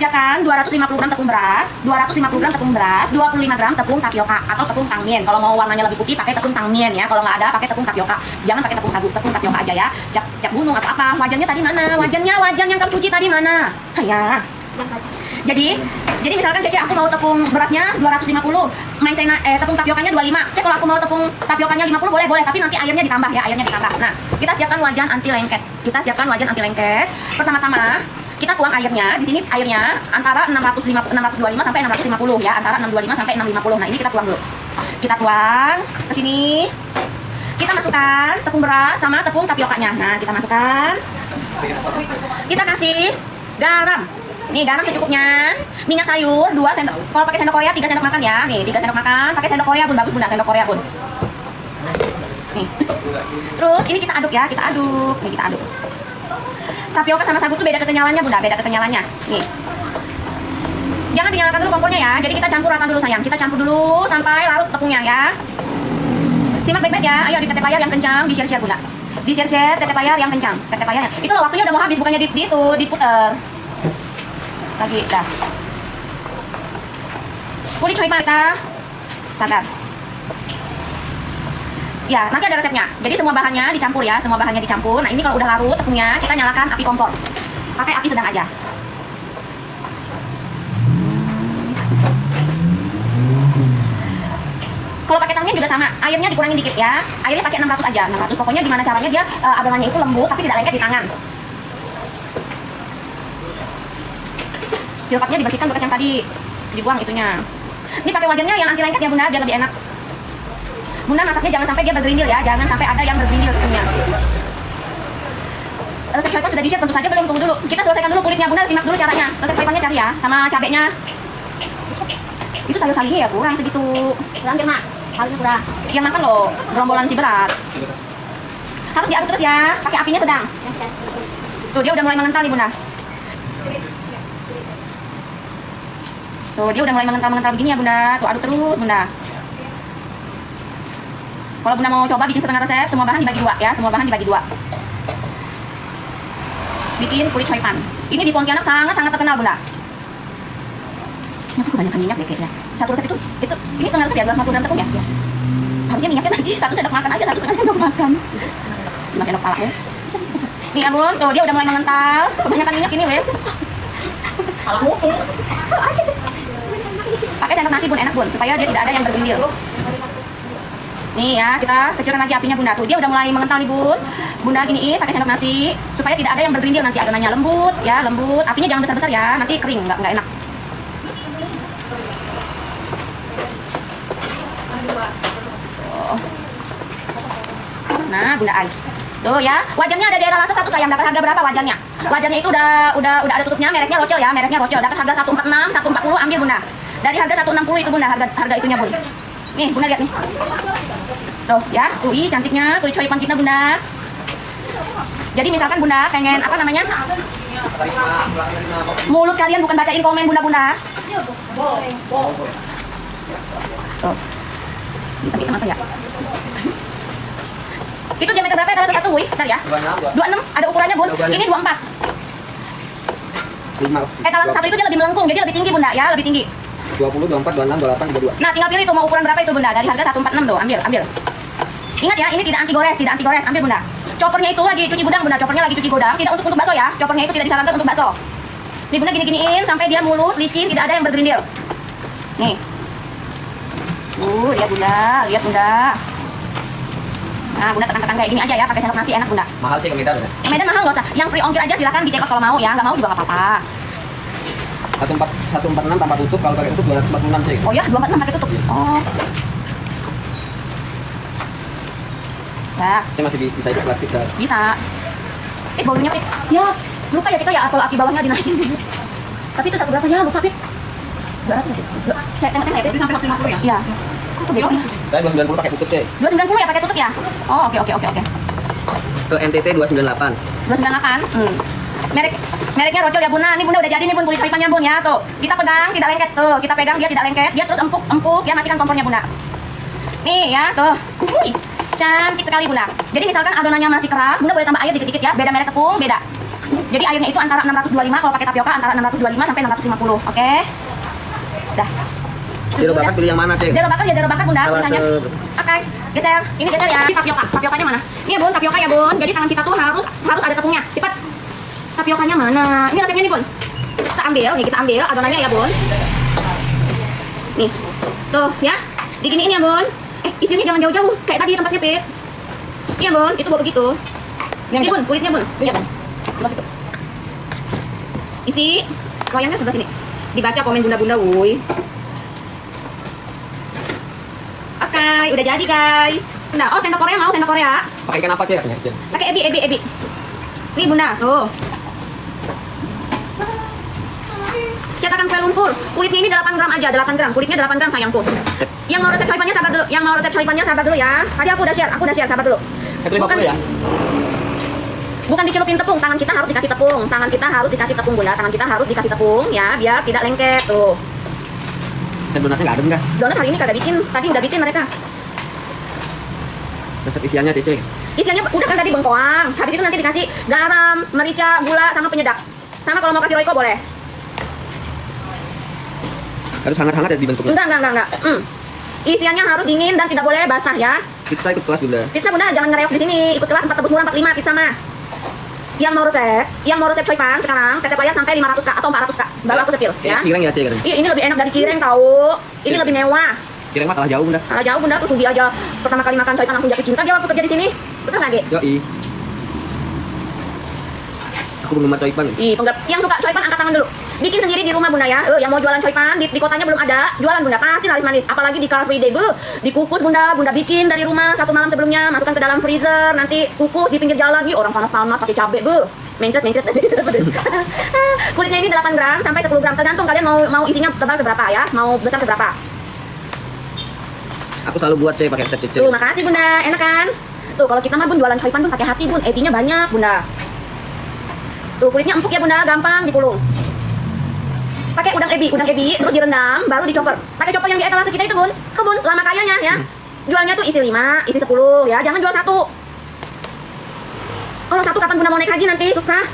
siapkan 250 gram tepung beras, 250 gram tepung beras, 25 gram tepung tapioka atau tepung tangmien. Kalau mau warnanya lebih putih pakai tepung tangmien ya. Kalau nggak ada pakai tepung tapioka. Jangan pakai tepung sagu, tepung tapioka aja ya. Cap gunung atau apa? Wajannya tadi mana? Wajan yang kamu cuci tadi mana? Ya. Jadi misalkan Cece aku mau tepung berasnya 250, maizena tepung tapiokanya 25. Cek kalau aku mau tepung tapiokanya 50 boleh, tapi nanti airnya ditambah ya, airnya ditambah. Nah, kita siapkan wajan anti lengket. Pertama-tama kita tuang airnya. Di sini airnya antara 625 sampai 650 ya, antara 625 sampai 650. Nah, ini kita tuang dulu. Kita tuang ke sini. Kita masukkan tepung beras sama tepung tapiokanya. Nah, kita masukkan. Kita kasih garam. Nih, garam secukupnya. Minyak sayur 2 sendok. Kalau pakai sendok Korea 3 sendok makan ya. Nih, 3 sendok makan. Pakai sendok Korea pun bagus, Bunda, sendok Korea pun. Nih. Terus ini kita aduk ya, kita aduk. Nih, kita aduk. Tapioka sama sagu tuh beda kekenyalannya, Bunda, beda kekenyalannya. Nih. Jangan dinyalakan dulu kompornya ya. Jadi kita campur rata dulu sayang. Kita campur dulu sampai larut tepungnya ya. Simak baik-baik ya. Ayo di tetep layar yang kencang, di share-share Bunda. Di share-share tetep layar yang kencang. Tetep layarnya. Itu loh waktunya udah mau habis, bukannya diputer. Lagi dah. Kulit choy pan kita sadar. Ya, nanti ada resepnya. Jadi semua bahannya dicampur ya, semua bahannya dicampur. Nah, ini kalau udah larut tepungnya, kita nyalakan api kompor. Pakai api sedang aja. Kalau pakai tangnya juga sama, airnya dikurangin dikit ya. Airnya pakai 600 aja. 600. Pokoknya gimana caranya dia adonannya itu lembut tapi tidak lengket di tangan. Silpatnya dibersihkan bekas yang tadi, dibuang itunya. Ini pakai wajannya yang anti lengket ya Bunda, biar lebih enak. Bunda masaknya jangan sampai dia bergerindil ya, jangan sampai ada yang bergerindil tepungnya. Resep choy pan sudah di-share tentu saja belum, tunggu dulu. Kita selesaikan dulu kulitnya Bunda, simak dulu caranya. Resep choy pannya cari ya, sama cabenya. Itu sayur-sayurnya ya kurang segitu. Kurang Mak, harusnya kurang. Yang makan loh, gerombolan si berat. Harus diaduk terus ya, pakai apinya sedang. Tuh dia udah mulai mengental nih Bunda. Tuh dia udah mulai mengental begini ya Bunda. Tuh aduk terus Bunda. Kalau Bunda mau coba bikin setengah resep, semua bahan dibagi 2 ya, semua bahan dibagi 2. Bikin kulit choy pan. Ini di Pontianak sangat terkenal Bunda. Ini kebanyakan minyak deh kayaknya. Satu resep itu ini setengah resep ya, 250 gram tepung ya. Harusnya minyaknya lagi 1 sendok makan aja, 1 setengah sendok makan. 5 sendok pala ya. Nih ya Bun, tuh dia udah mulai mengental. Kebanyakan minyak ini weh. Pakai sendok nasi Bun, enak Bun, supaya dia tidak ada yang bergerindil. Nih ya, kita kecilkan lagi apinya Bunda. Tuh dia udah mulai mengental nih Bun. Bunda giniin pakai sendok nasi supaya tidak ada yang bergerindil, nanti adonannya lembut ya, lembut. Apinya jangan besar-besar ya, nanti kering, nggak enak. Oh. Nah, Bunda Ai. Tuh ya, wajannya ada di daerah Lasa 1 sayang. Dapat harga berapa wajannya? Wajannya itu udah ada tutupnya, mereknya Rochel ya, mereknya Rochel. Dapat harga 146, 140 ambil Bunda. Dari harga 160 itu Bunda, harga itunya Bun. Nih, Bunda lihat nih. Tuh ya, tuh cantiknya kulit choy pan kita Bunda. Jadi misalkan Bunda pengen apa namanya? Mulut kalian bukan bacain komen Bunda. Tuh. Ini apa ya? Itu diameter berapa ya kalau satu, Wih? Bentar ya. 26, ada ukurannya Bun. Ini 24. Etalase satu itu dia lebih melengkung, jadi lebih tinggi Bunda ya, lebih tinggi. 20, 24, 26, 28, 32. Nah, tinggal pilih tuh mau ukuran berapa itu Bunda. Dari harga 146 tuh, ambil. Ingat ya, ini tidak anti gores, ambil Bunda. Choppernya itu lagi cuci gudang Bunda, choppernya lagi cuci gudang, tidak untuk bakso ya. Choppernya itu tidak disarankan untuk bakso. Nih Bunda gini-giniin sampai dia mulus, licin, tidak ada yang bergerindil. Nih. Lihat Bunda. Nah, Bunda tekan-tekan kayak gini aja ya, pakai sendok nasi enak Bunda. Mahal sih ke Medan ya? Medan mahal nggak usah. Yang free ongkir aja silakan dicek kalau mau ya, nggak mau juga nggak apa-apa. 146 tanpa tutup, kalau pakai tutup 246 sih. Oh ya, 246 pakai tutup. Oh. Ya. Saya masih bisa itu plastik saya. Bisa. Baunya Pip. Ya, lupa ya kita ya kalau aki bawahnya dinaikin. Tapi itu satu berapa ya? Lupa Pip. 200 ya? Kayak tengok-tengok ya, sampai 150 ya? Iya. Kok beda ya? Saya 290 pakai tutup sih. 290 ya pakai tutup ya? Oh, oke. Ke NTT 298. 298. Mereknya Rochel ya Bunda. Ini Bunda udah jadi nih Bun kulit choy pannya Bun ya. Tuh, kita pegang tidak lengket. Tuh, kita pegang dia tidak lengket. Dia terus empuk ya, matikan kompornya Bunda. Nih ya, tuh. Cantik sekali Bunda. Jadi misalkan adonannya masih keras, Bunda boleh tambah air dikit-dikit ya. Beda merek tepung, beda. Jadi airnya itu antara 625, kalau pakai tapioka antara 625 sampai 650. Oke. Dah. Zero bakar pilih yang mana, Cek? Zero bakar ya zero bakar Bunda Awas, tulisannya. Oke. Geser. Ini geser ya. Ini tapioka. Tapiokanya mana? Ini ya Bun, tapioka ya Bun. Jadi tangan kita tuh harus ada tepungnya. Cepat. Tapiokanya mana? Ini resepnya nih Bun. Kita ambil, nih kita ambil adonannya ya Bun. Nih. Tuh ya. Diginiin ya Bun. Isinya jangan jauh-jauh. Kayak tadi tempatnya Pit. Iya Bun, itu bawa begitu. Ini Bun, kulitnya Bun. Iya Bun. Terus itu. Isi loyangnya sebelah sini. Dibaca komen bunda-bunda, wuih. Oke, udah jadi guys. Bunda, oh sendok Korea mau, sendok Korea. Pakai ikan apa, Cek? Pakai ebi. Nih Bunda, tuh. Cetakan kue lumpur. Kulitnya ini 8 gram aja, 8 gram. Kulitnya 8 gram sayangku. Sip. Yang mau resep coipannya sabar dulu. Yang mau resep coipannya sabar dulu ya. Tadi aku udah share, sabar dulu. 150 ya? Bukan dicelupin tepung, tangan kita harus dikasih tepung. Tangan kita harus dikasih tepung Bunda, tangan kita harus dikasih tepung ya, biar tidak lengket tuh. Saya donatnya nggak ada nggak? Donat hari ini kagak bikin, tadi udah bikin mereka. Resep isiannya, Cek. Isiannya udah kan tadi bengkoang. Habis itu nanti dikasih garam, merica, gula sama penyedap. Sama kalau mau kasih Royco boleh. Harus hangat-hangat ya dibentuknya? Enggak. Isiannya harus dingin dan tidak boleh basah ya. Pizza ikut kelas, Bunda. Pizza Bunda jangan ngereok di sini, ikut kelas 4 tebus murah 45 pizza mah. Yang mau resep coipan sekarang tetep bayar sampai 500 Kak atau 400 Kak. Baru aku sepil ya. Cireng ya, Cek? Ih, ini lebih enak dari cireng tahu. Ini lebih mewah. Cireng mah kalah jauh, Bunda. Kalah jauh Bunda, terus Rugi aja pertama kali makan coipan langsung jatuh cinta dia waktu kerja di sini. Betul nggak, Ge? Yoi. Aku penggemar coipan. Ih, yang suka coipan angkat tangan dulu. Bikin sendiri di rumah Bunda ya. Yang mau jualan coipan di kotanya belum ada, jualan Bunda pasti laris manis. Apalagi di Car Free Day, dikukus Bunda bikin dari rumah 1 malam sebelumnya, masukkan ke dalam freezer, nanti kukus di pinggir jalan. Ih, orang panas-panas pakai cabe, mencet. Kulitnya ini 8 gram sampai 10 gram, tergantung kalian mau isinya tebal seberapa ya, mau besar seberapa. Aku selalu buat, Cek, pakai resep Cek. Tuh, makasih Bunda, enak kan? Tuh, kalau kita mah Bun jualan coipan Bun pakai hati Bun, ebinya banyak Bunda. Tuh, kulitnya empuk ya Bunda, gampang dipulung. Pakai udang ebi terus direndam baru dicoper. Pakai chopper yang di etalase kita itu Bun. Tuh Bun, lama kayanya ya. Jualnya tuh isi 5, isi 10 ya, jangan jual 1. Kalau 1 kapan Bunda mau naik haji nanti susah.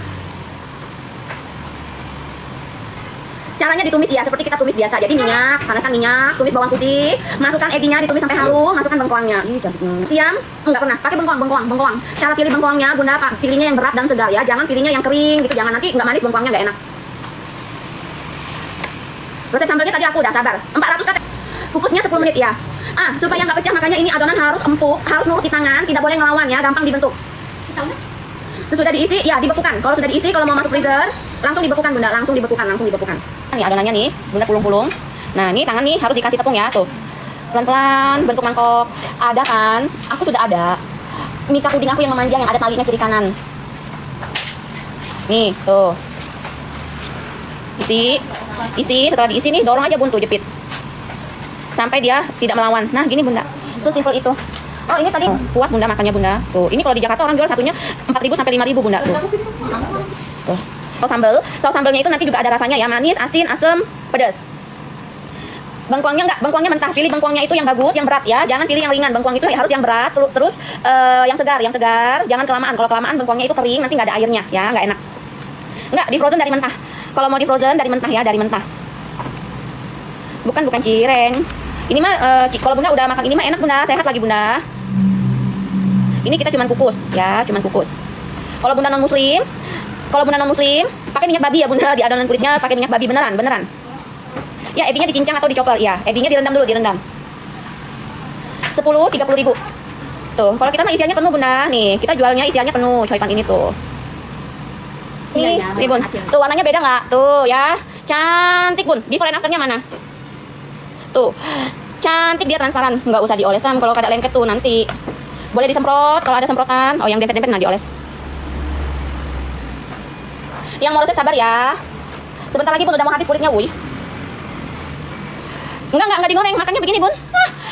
Caranya ditumis ya, seperti kita tumis biasa. Jadi minyak, panaskan minyak, tumis bawang putih, masukkan ebinya ditumis sampai harum, masukkan bengkoangnya. Ih, cantik. Siam? Enggak pernah. Pakai bengkoang. Cara pilih bengkoangnya Bunda, pilihnya yang berat dan segar ya. Jangan pilihnya yang kering gitu, jangan nanti enggak manis bengkoangnya enggak enak. Resep sambalnya tadi aku udah sabar. 400 kata. Kukusnya 10 menit ya. Supaya nggak pecah makanya ini adonan harus empuk, harus nurut di tangan, tidak boleh ngelawan ya, gampang dibentuk. Sesudah diisi ya dibekukan. Kalau sudah diisi, kalau mau masuk freezer, langsung dibekukan Bunda, langsung dibekukan. Nih adonannya nih, Bunda pulung-pulung. Nah, ini tangan nih harus dikasih tepung ya, tuh. Pelan-pelan bentuk mangkok. Ada kan? Aku sudah ada. Mika puding aku yang memanjang yang ada talinya kiri kanan. Nih, tuh. Isi, setelah diisi nih dorong aja Bun tuh jepit sampai dia tidak melawan. Nah gini Bunda, sesimpel itu. Oh ini tadi puas Bunda makannya Bunda. Tuh ini kalau di Jakarta orang jual satunya 4.000 sampai 5.000 Bunda tuh. Tuh. Saus sambalnya itu nanti juga ada rasanya ya, manis, asin, asam, pedas. Bengkoangnya mentah. Pilih bengkoangnya itu yang bagus, yang berat ya. Jangan pilih yang ringan. Bengkoang itu harus yang berat, terus yang segar. Jangan kelamaan. Kalau kelamaan bengkoangnya itu kering, nanti nggak ada airnya ya, nggak enak. Nggak, di frozen dari mentah. Kalau mau di frozen dari mentah ya, dari mentah. Bukan cireng. Ini mah kalau Bunda udah makan ini mah enak Bunda, sehat lagi Bunda. Ini kita cuman kukus ya, kukus. Kalau Bunda non muslim, pakai minyak babi ya Bunda, di adonan kulitnya pakai minyak babi beneran. Ya, ebinya dicincang atau dicopper ya. Ebinya direndam dulu, 30.000. Tuh, kalau kita mah isiannya penuh Bunda. Nih, kita jualnya isiannya penuh coipan ini tuh. Nih, nih Bun. Tuh warnanya beda nggak? Tuh ya, cantik Bun. Before and afternya mana? Tuh, cantik dia transparan. Nggak usah dioles kan. Kalau kada lengket tuh nanti boleh disemprot. Kalau ada semprotan, oh yang dempet-dempet nggak dioles. Yang mau resep sabar ya. Sebentar lagi Bun udah mau habis kulitnya, wuih. Enggak digoreng, makannya begini Bun.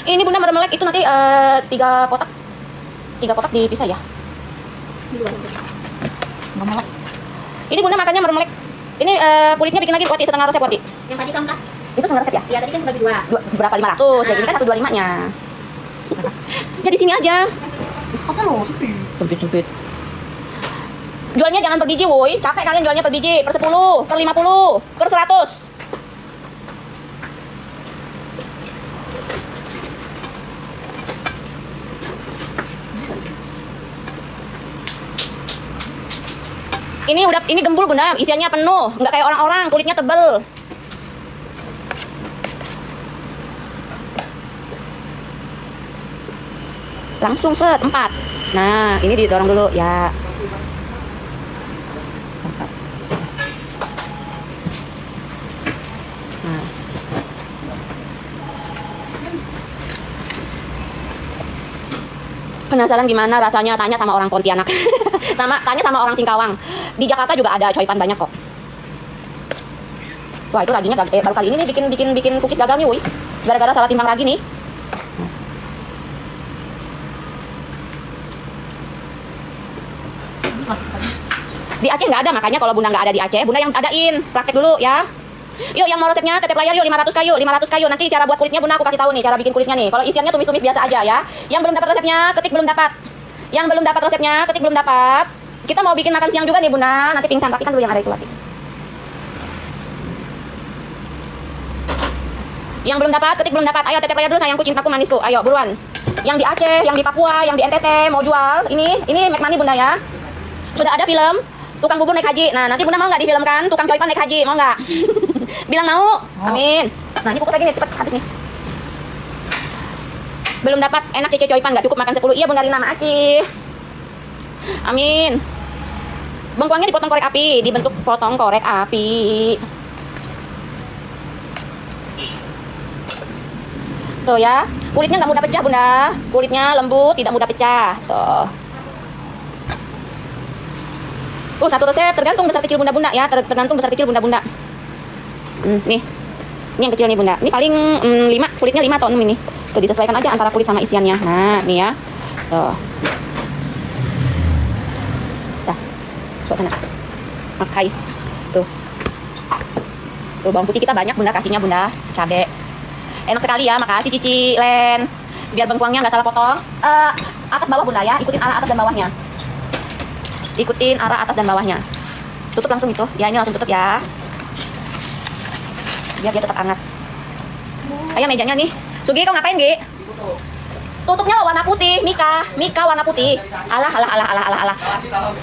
Ini Bunda meremelek itu nanti 3 kotak dipisah ya. Meremelek. Ini Bunda makannya meremelek. Ini kulitnya bikin lagi Wati, setengah resep Wati. Yang tadi kamu kan? Itu setengah resep ya? Iya tadi kan bagi 2. Berapa 500? Ya ini kan 125 nya. Jadi sini aja. Apa lo sepi? Sempit. Jualnya jangan per biji, woi. Capek kalian jualnya per biji, per 10, per 50, per 100. Ini gembul Bunda, isiannya penuh, nggak kayak orang-orang kulitnya tebel. Langsung set 4. Nah, ini didorong dulu ya. Nah. Penasaran gimana rasanya? Tanya sama orang Pontianak. Tanya sama orang Singkawang. Di Jakarta juga ada coipan banyak kok. Wah, itu raginya baru kali ini nih bikin cookies gagal nih, woi. Gara-gara salah timbang ragi nih. Di Aceh nggak ada, makanya kalau Bunda nggak ada di Aceh, Bunda yang adain. Praktek dulu ya. Yuk, yang mau resepnya tetep layar yuk, 500 kayu. Nanti cara buat kulitnya Bunda aku kasih tahu nih, cara bikin kulitnya nih. Kalau isiannya tumis-tumis biasa aja ya. Yang belum dapat resepnya, ketik belum dapat. Yang belum dapat resepnya, ketik belum dapat. Kita mau bikin makan siang juga nih Bunda, nanti pingsan, tapi kan dulu yang ada itu lagi. Yang belum dapat, ketik belum dapat. Ayo tetep layar dulu sayangku, cintaku, manisku. Ayo buruan. Yang di Aceh, yang di Papua, yang di NTT mau jual, ini make money Bunda ya. Sudah ada film tukang bubur naik haji. Nah, nanti Bunda mau nggak difilmkan tukang coipan naik haji? Mau nggak? Bilang mau. Amin. Nah, ini pupuk lagi nih, cepet habis nih. Belum dapat enak Cece coipan, nggak cukup makan 10. Iya Bunda Rina, Aci. Amin. Bengkoangnya dipotong korek api, dibentuk potong korek api. Tuh ya, kulitnya nggak mudah pecah Bunda. Kulitnya lembut, tidak mudah pecah. Tuh. Satu resep tergantung besar kecil Bunda ya, tergantung besar kecil Bunda. Nih. Ini yang kecil nih Bunda. Ini paling 5, kulitnya 5 atau 6 ini. Tuh disesuaikan aja antara kulit sama isiannya. Nah, nih ya. Tuh. Dah. Coba sana. Pakai. Tuh. Tuh bawang putih kita banyak Bunda kasihnya Bunda. Cabe. Enak sekali ya, makasih Cici Len. Biar bengkuangnya nggak salah potong. Atas bawah Bunda ya, ikutin arah atas dan bawahnya. Ikutin arah atas dan bawahnya. Tutup langsung itu. Ya, ini langsung tutup ya. Biar dia tetap hangat. Ayo mejanya nih. Sugi, kau ngapain, Gi? Tutupnya warna putih, Mika warna putih. Alah.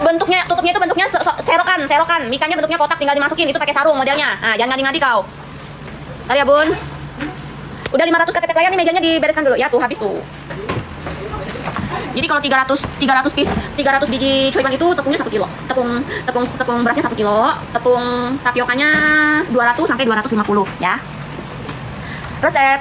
Tutupnya itu bentuknya serokan. Mikanya bentuknya kotak, tinggal dimasukin. Itu pakai sarung modelnya. Nah, jangan ngadi-ngadi kau. Ntar ya, Bun. Udah 500 KTP layar nih, mejanya dibereskan dulu ya. Tuh, habis tuh. Jadi kalau 300 biji coipan itu tepungnya 1 kilo. Tepung berasnya 1 kilo, tepung tapiokanya 200 sampai 250 ya. Resep